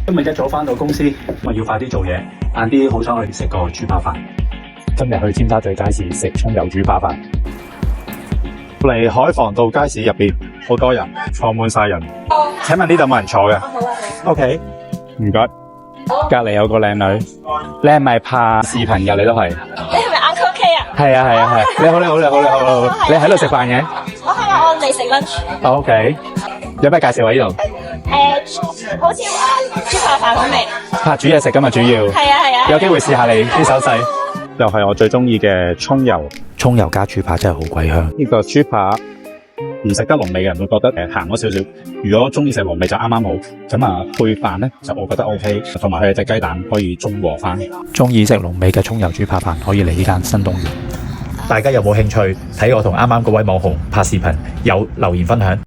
今日一早返到公司，我要快啲做嘢，晏啲好想去食個豬扒飯。今日去尖沙咀街市食葱油豬扒飯。嚟海防道街市入邊好多人，坐滿晒人。請問呢度冇人坐嘅？OK， 唔該。隔離有個靚女，你係咪拍視頻㗎？你都係。你係咪 Uncle K 啊？係啊。你好。你喺度食飯嘅？我係啊，我嚟食 lunch。OK， 有咩介紹喺呢度？好似豬扒飯咁味。拍煮嘢食㗎嘛，主要。係啊。有機會試下你啲手勢。又係我最中意嘅葱油加豬扒，真係好鬼香。呢個豬扒唔食得濃味嘅人會覺得鹹咗少少，如果中意食濃味就啱啱好。咁啊配飯咧就我覺得 OK， 同埋佢有隻雞蛋可以中和翻。中意食濃味嘅葱油豬扒飯可以嚟呢間新東園。大家有冇興趣睇我同啱啱嗰位網紅拍視頻？有留言分享。